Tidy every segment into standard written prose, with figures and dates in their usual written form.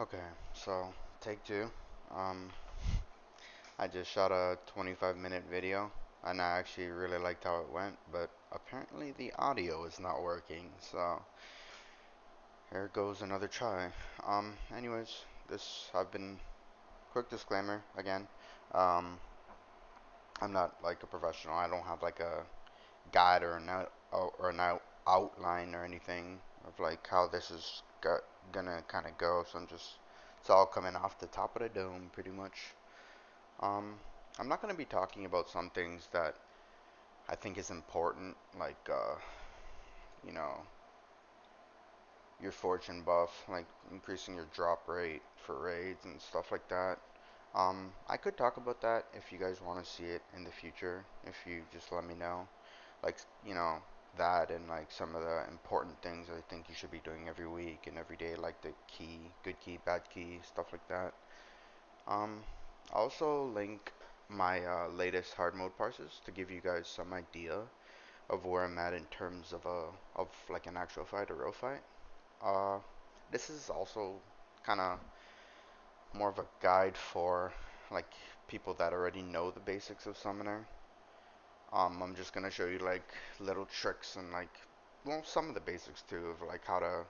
Okay, so take two. Um, I just shot a 25-minute video, and I actually really liked how it went, but apparently the audio is not working, so here goes another try. Anyways, I've been, quick disclaimer again, um, I'm not like a professional. I don't have like a guide or an outline or anything of like how this is gonna kind of go, so it's all coming off the top of the dome pretty much. Um, I'm not going to be talking about some things that I think is important, like you know, your fortune buff, like increasing your drop rate for raids and stuff like that. I could talk about that if you guys want to see it in the future. If you just let me know, like that and like some of the important things I think you should be doing every week and every day, like the key, good key, bad key, stuff like that. Um, I'll also link my latest hard mode parses to give you guys some idea of where I'm at in terms of like an actual fight, a real fight. Uh, this is also kind of more of a guide for like people that already know the basics of summoner. I'm just gonna show you like little tricks and like well some of the basics too of like how to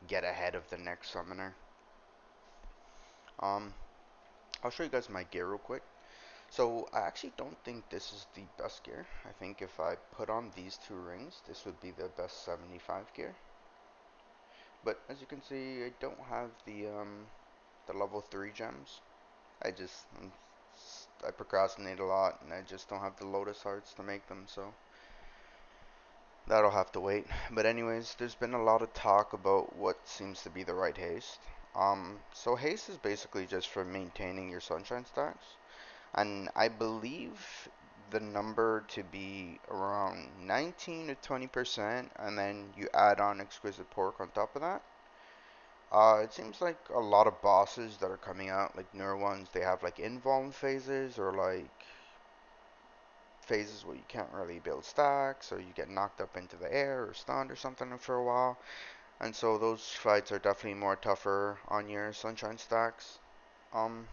get ahead of the next summoner. Um, I'll show you guys my gear real quick. So I actually don't think this is the best gear. I think if I put on these two rings, this would be the best 75 gear. But as you can see, I don't have the level 3 gems. I just I procrastinate a lot and I just don't have the lotus hearts to make them, so that'll have to wait. But anyways, there's been a lot of talk about what seems to be the right haste. So haste is basically just for maintaining your sunshine stacks. And I believe the number to be around 19 to 20%, and then you add on exquisite pork on top of that. It seems like a lot of bosses that are coming out, like newer ones, they have like invuln phases or like phases where you can't really build stacks or you get knocked up into the air or stunned or something for a while. And so those fights are definitely more tougher on your sunshine stacks. Um,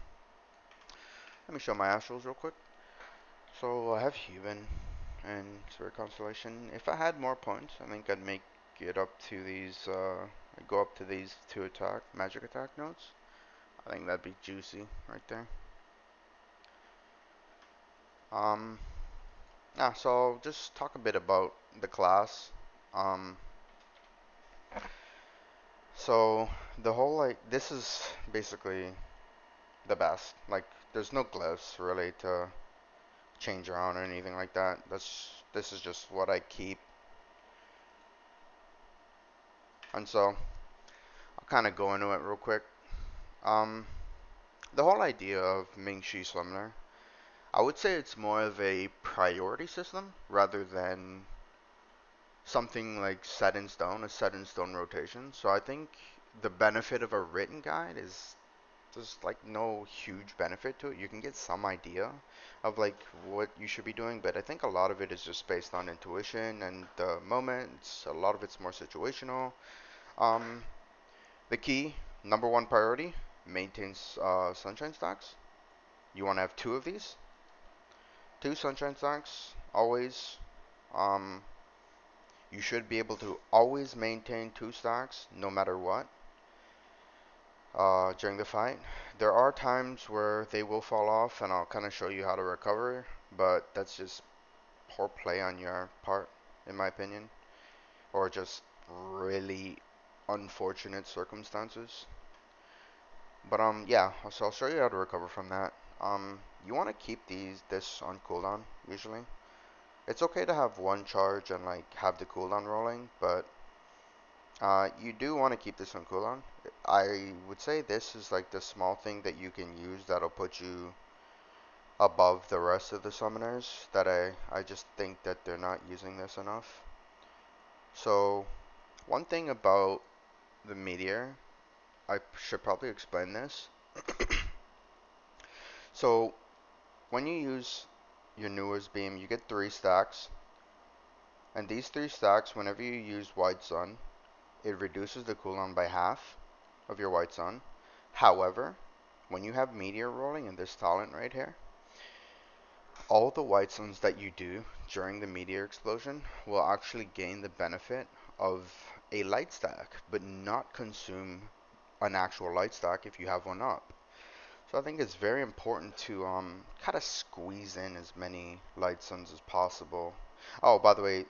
Let me show my astrals real quick. So I have Human and Spirit Constellation. If I had more points, I think I'd make it up to these, I'd go up to these two magic attack nodes. I think that'd be juicy right there. Um, so I'll just talk a bit about the class. Um, so the whole, like, this is basically the best. Like, there's no glyphs really to change around or anything like that. This is just what I keep. And so I'll kind of go into it real quick. Um, the whole idea of Mingshi Summoner, I would say it's more of a priority system rather than something like a set in stone rotation. So I think the benefit of a written guide is there's like no huge benefit to it. You can get some idea of like what you should be doing, but I think a lot of it is just based on intuition and the moments. A lot of it's more situational. Um, the key, number one priority, maintains sunshine stacks. You want to have two of these, two sunshine stacks, always. Um, you should be able to always maintain two stacks no matter what during the fight. There are times where they will fall off, and I'll kind of show you how to recover, but that's just poor play on your part, in my opinion, or just really unfortunate circumstances. But yeah, so I'll show you how to recover from that. You want to keep this on cooldown usually. It's okay to have one charge and like have the cooldown rolling, but you do want to keep this on cooldown. I would say this is like the small thing that you can use that'll put you above the rest of the summoners that I just think that they're not using this enough. So one thing about the meteor, I should probably explain this. So when you use your newest beam, you get 3 stacks, and these 3 stacks, whenever you use White Sun, it reduces the cooldown by half of your White Sun. However, when you have meteor rolling in this talent right here, all the white suns that you do during the meteor explosion will actually gain the benefit of a light stack, but not consume an actual light stack if you have one up. So I think it's very important to kind of squeeze in as many light suns as possible. Oh, by the way,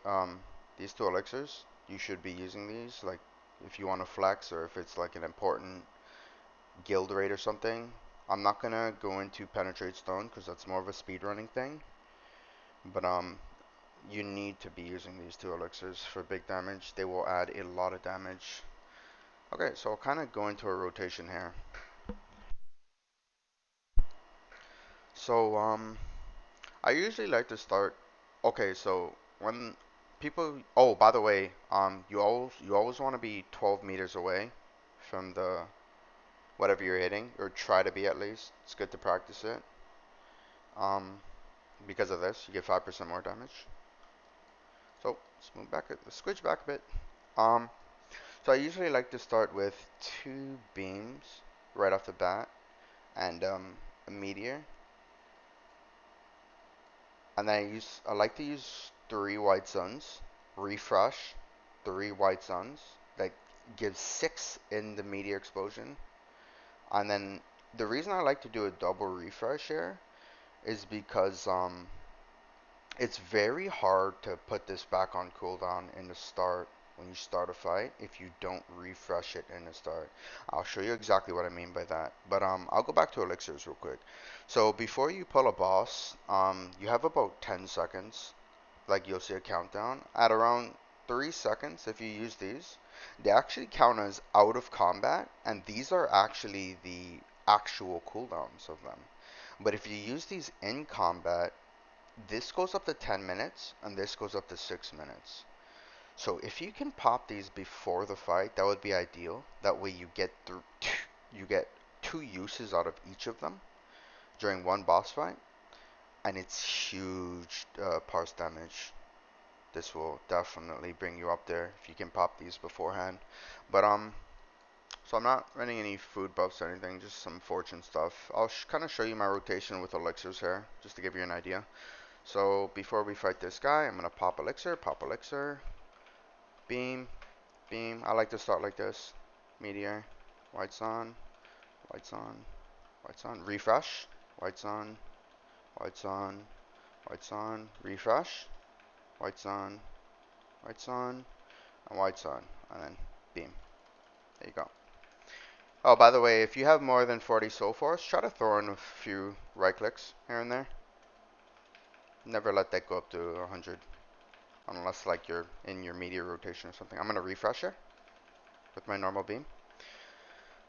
these two elixirs, you should be using these like if you want to flex or if it's like an important guild raid or something. I'm not gonna go into penetrate stone because that's more of a speedrunning thing. But you need to be using these two elixirs for big damage. They will add a lot of damage. Okay, so I'll kind of go into a rotation here. So I usually like to start. Okay, so when people. Oh, by the way, you always want to be 12 meters away from the whatever you're hitting, or try to be at least. It's good to practice it. Um, because of this, you get 5% more damage. So let's move back, let's switch back a bit. Um, so I usually like to start with two beams right off the bat, and a meteor, and then I like to use three white suns, refresh, three white suns that gives six in the meteor explosion, and then the reason I like to do a double refresh here is because it's very hard to put this back on cooldown in the start when you start a fight if you don't refresh it in the start. I'll show you exactly what I mean by that. But I'll go back to elixirs real quick. So before you pull a boss, you have about 10 seconds. Like you'll see a countdown. At around 3 seconds, if you use these, they actually count as out of combat, and these are actually the actual cooldowns of them. But if you use these in combat, this goes up to 10 minutes and this goes up to 6 minutes. So if you can pop these before the fight, that would be ideal. That way you get two uses out of each of them during one boss fight, and it's huge parse damage. This will definitely bring you up there if you can pop these beforehand. But so I'm not running any food buffs or anything, just some fortune stuff. I'll kind of show you my rotation with elixirs here, just to give you an idea. So before we fight this guy, I'm gonna pop elixir, beam, beam. I like to start like this. Meteor, white sun, white sun, white sun, refresh, white sun, white sun, white sun, refresh, white sun, white sun, and white sun, and then beam. There you go. Oh, by the way, if you have more than 40 soul force, try to throw in a few right clicks here and there. Never let that go up to 100. Unless like you're in your meteor rotation or something. I'm going to refresh it with my normal beam.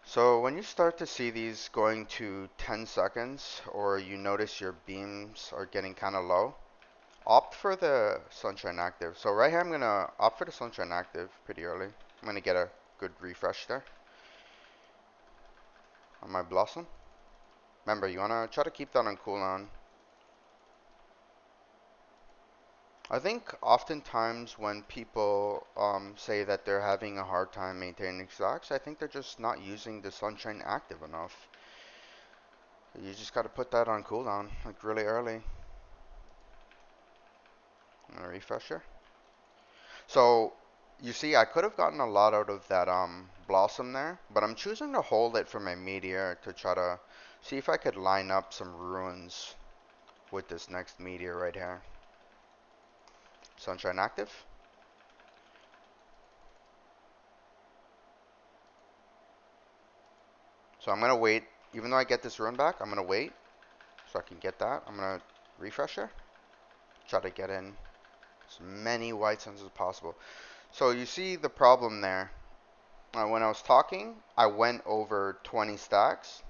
So when you start to see these going to 10 seconds, or you notice your beams are getting kind of low, opt for the sunshine active. So right here I'm going to opt for the sunshine active pretty early. I'm going to get a good refresh there on my blossom. Remember, you want to try to keep that on cooldown. I think oftentimes when people say that they're having a hard time maintaining stocks, I think they're just not using the sunshine active enough. You just got to put that on cooldown, like really early. And a refresher. So you see, I could have gotten a lot out of that blossom there, but I'm choosing to hold it for my meteor to try to see if I could line up some ruins with this next meteor right here. Sunshine active. So I'm gonna wait, even though I get this rune back, I'm gonna wait so I can get that. I'm gonna refresh her, try to get in as many white suns as possible. So you see the problem there. When I was talking, I went over 20 stacks,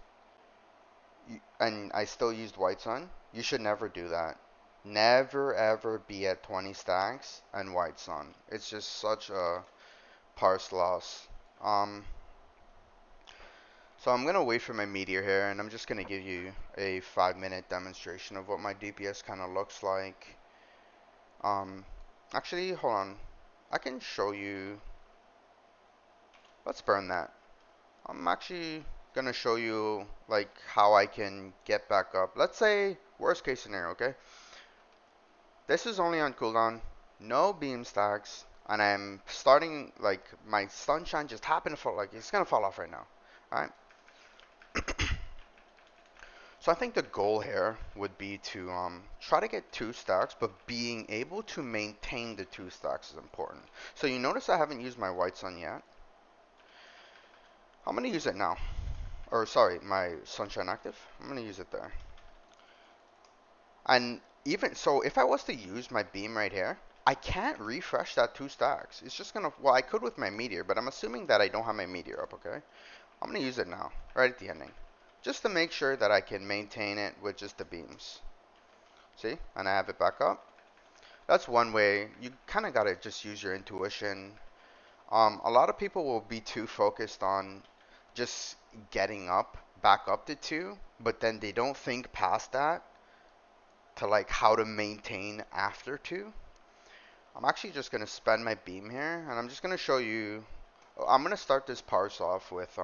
and I still used white sun. You should never do that. Never ever be at 20 stacks and white sun. It's just such a parse loss. Um, So I'm gonna wait for my meteor here, and I'm just gonna give you a 5-minute demonstration of what my DPS kind of looks like. Um, Actually, hold on. I can show you. Let's burn that. Actually, gonna show you like how I can get back up. Let's say worst case scenario, okay? This is only on cooldown, no beam stacks, and I'm starting like my sunshine just happened to fall like it's gonna fall off right now. Alright? So I think the goal here would be to try to get 2 stacks, but being able to maintain the 2 stacks is important. So you notice I haven't used my white sun yet. I'm gonna use it now. Or sorry, my sunshine active. I'm gonna use it there. And even so, if I was to use my beam right here, I can't refresh that 2 stacks. It's just gonna, well, I could with my meteor, but I'm assuming that I don't have my meteor up, okay? I'm gonna use it now, right at the ending. Just to make sure that I can maintain it with just the beams. See? And I have it back up. That's one way. You kind of gotta just use your intuition. A lot of people will be too focused on just getting up, back up to 2, but then they don't think past that to like how to maintain after 2. I'm actually just gonna spend my beam here, and I'm just gonna show you. I'm gonna start this parse off with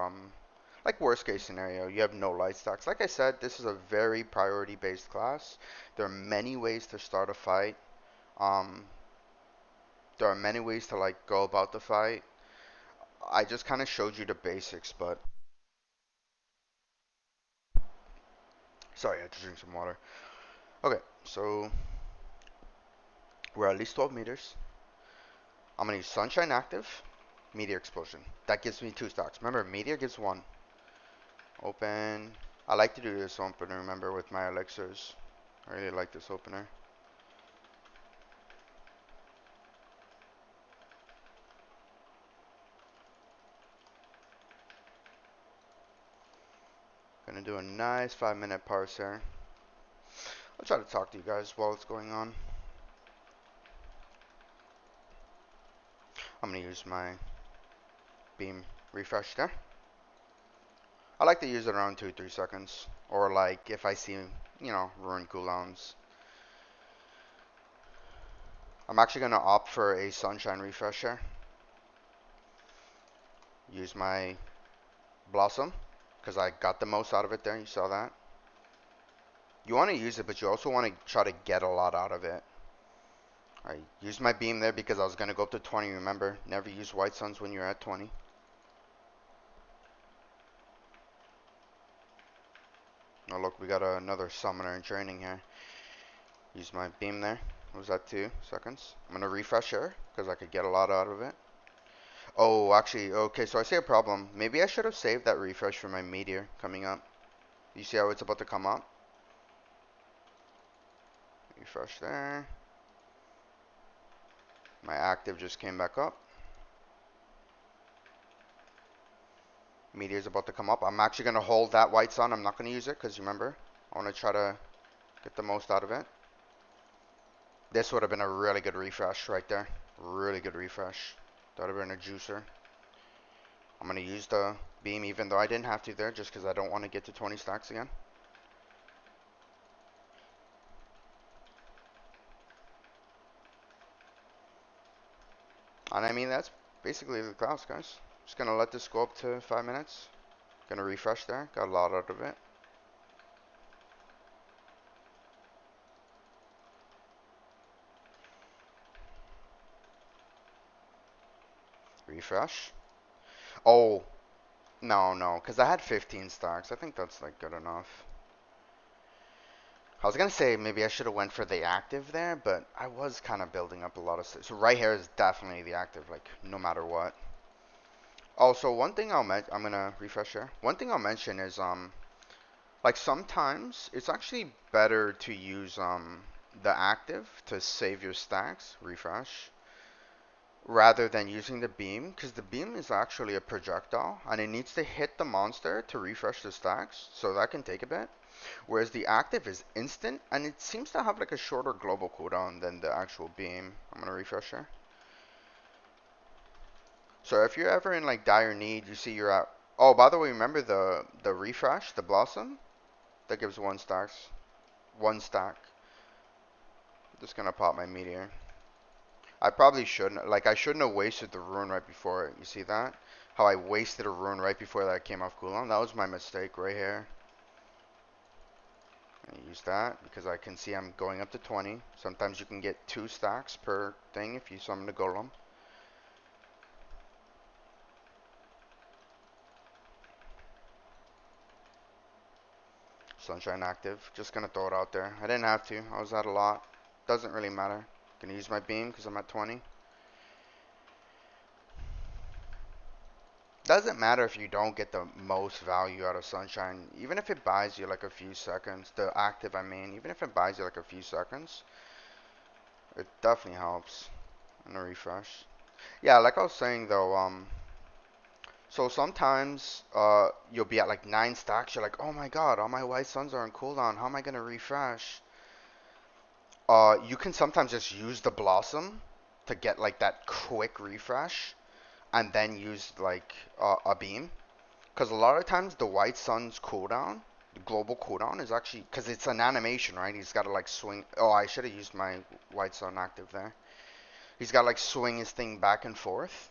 like worst case scenario, you have no light stacks. Like I said, this is a very priority based class. There are many ways to start a fight. Um, there are many ways to like go about the fight. I just kind of showed you the basics, but sorry, I had to drink some water. Okay, so we're at least 12 meters. I'm gonna use sunshine active, meteor explosion. That gives me 2 stacks. Remember, meteor gives 1. Open. I like to do this opener, remember, with my elixirs. I really like this opener. Gonna do a nice 5-minute parse here. I'll try to talk to you guys while it's going on. I'm gonna use my beam refresh there. I like to use it around 2-3 seconds. Or like if I see, ruin cooldowns. I'm actually gonna opt for a sunshine refresher. Use my blossom, because I got the most out of it there, you saw that. You want to use it, but you also want to try to get a lot out of it. I used my beam there because I was going to go up to 20, remember? Never use white suns when you're at 20. Oh look, we got another summoner in training here. Use my beam there. What was that, 2 seconds? I'm going to refresh here, because I could get a lot out of it. Oh, actually, okay, so I see a problem. Maybe I should have saved that refresh for my meteor coming up. You see how it's about to come up? Refresh there. My active just came back up. Meteor's about to come up. I'm actually going to hold that white sun. I'm not going to use it because remember, I want to try to get the most out of it. This would have been a really good refresh right there. Really good refresh. That would have been a juicer. I'm going to use the beam even though I didn't have to there just because I don't want to get to 20 stacks again. And I mean, that's basically the class, guys. Just going to let this go up to 5 minutes. Going to refresh there. Got a lot out of it. Refresh. Oh, no, because I had 15 stacks. I think that's like good enough. I was gonna say maybe I should have went for the active there, but I was kind of building up a lot of stuff. So right here is definitely the active, like no matter what. Also, one thing I'm gonna refresh here. One thing I'll mention is like sometimes it's actually better to use the active to save your stacks. Refresh. Rather than using the beam, because the beam is actually a projectile and it needs to hit the monster to refresh the stacks, so that can take a bit. Whereas the active is instant and it seems to have like a shorter global cooldown than the actual beam. I'm gonna refresh here. So if you're ever in like dire need, you see you're at. Oh, by the way, remember the refresh, the blossom, that gives 1 stacks, 1 stack. Just gonna pop my meteor. I probably shouldn't, like I shouldn't have wasted the rune right before it. You see that? how I wasted a rune right before that came off cooldown. That was my mistake right here. I use that because I can see I'm going up to 20. Sometimes you can get 2 stacks per thing if you summon the golem. Sunshine active. Just gonna throw it out there. I didn't have to. I was at a lot. Doesn't really matter. Gonna use my beam because I'm at 20. Doesn't matter if you don't get the most value out of Sunshine. Even if it buys you like a few seconds. The active, I mean. Even if it buys you like a few seconds. It definitely helps. And a refresh. Yeah, like I was saying though, so sometimes you'll be at like 9 stacks. You're like, oh my god, all my white suns are on cooldown. How am I gonna refresh? You can sometimes just use the blossom to get like that quick refresh, and then use like a beam. Because a lot of times the white sun's cooldown, the global cooldown is actually because it's an animation, right? He's got to like swing. Oh, I should have used my white sun active there. He's got to like swing his thing back and forth.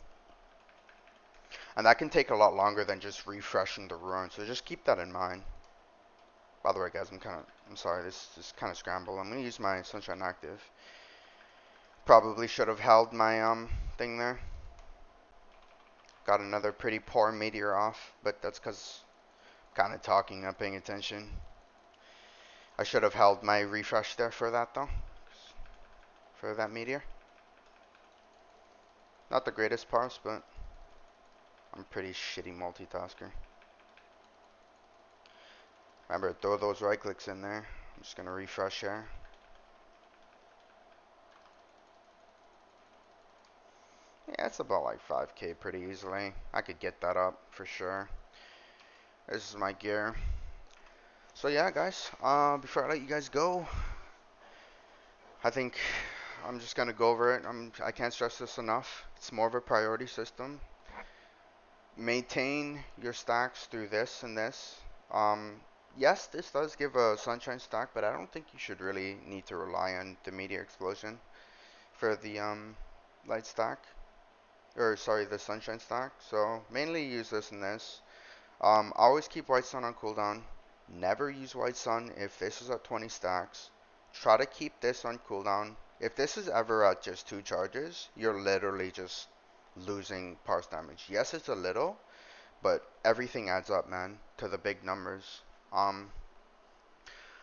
And that can take a lot longer than just refreshing the rune. So just keep that in mind. By the way, guys, I'm sorry, this is kind of scrambled. I'm gonna use my sunshine active. Probably should have held my thing there. Got another pretty poor meteor off, but that's because kind of talking, not paying attention. I should have held my refresh there for that though, for that meteor. Not the greatest parse, but I'm pretty shitty multitasker. Remember, throw those right clicks in there. I'm just gonna refresh here. Yeah, it's about like 5k pretty easily. I could get that up for sure. This is my gear. So yeah, guys, before I let you guys go, I think I'm just gonna go over it. I can't stress this enough. It's more of a priority system. Maintain your stacks through this and this. Yes, this does give a sunshine stack, but I don't think you should really need to rely on the meteor explosion for the light stack. Or sorry, the sunshine stack. So mainly use this and this. Always keep white sun on cooldown. Never use white sun if this is at 20 stacks. Try to keep this on cooldown. If this is ever at just 2 charges, you're literally just losing parse damage. Yes, it's a little, but everything adds up, man, to the big numbers.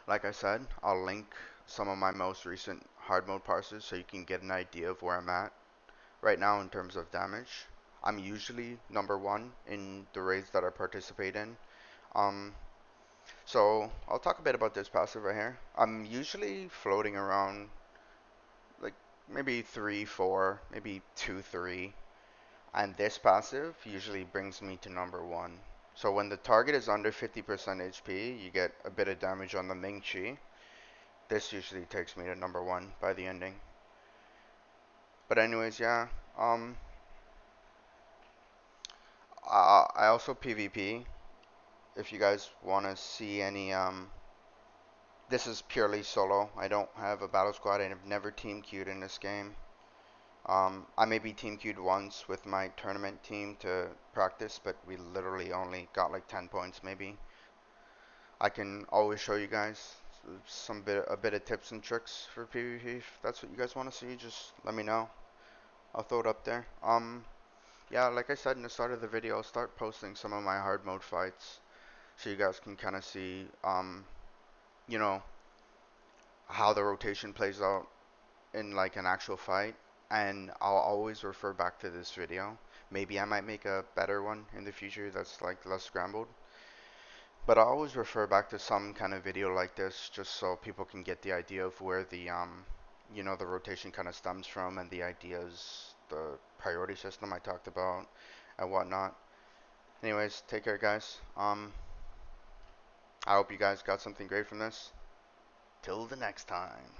Like I said, I'll link some of my most recent hard mode parses so you can get an idea of where I'm at right now in terms of damage. I'm usually number 1 in the raids that I participate in. Um, so I'll talk a bit about this passive right here. I'm usually floating around like maybe 3, 4, maybe 2, 3. And this passive usually brings me to number 1. So when the target is under 50% HP, you get a bit of damage on the Mingshi. This usually takes me to number 1 by the ending. But anyways, yeah. I also PvP. If you guys want to see any, this is purely solo. I don't have a battle squad. I've never team queued in this game. I maybe team queued once with my tournament team to practice, but we literally only got like 10 points maybe. I can always show you guys a bit of tips and tricks for PvP. If that's what you guys want to see, just let me know. I'll throw it up there. Yeah, like I said in the start of the video, I'll start posting some of my hard mode fights so you guys can kind of see, you know, how the rotation plays out in like an actual fight. And I'll always refer back to this video. Maybe I might make a better one in the future that's like less scrambled. But I always refer back to some kind of video like this just so people can get the idea of where the you know, the rotation kind of stems from and the ideas, the priority system I talked about and whatnot. Anyways, take care, guys. I hope you guys got something great from this. Till the next time.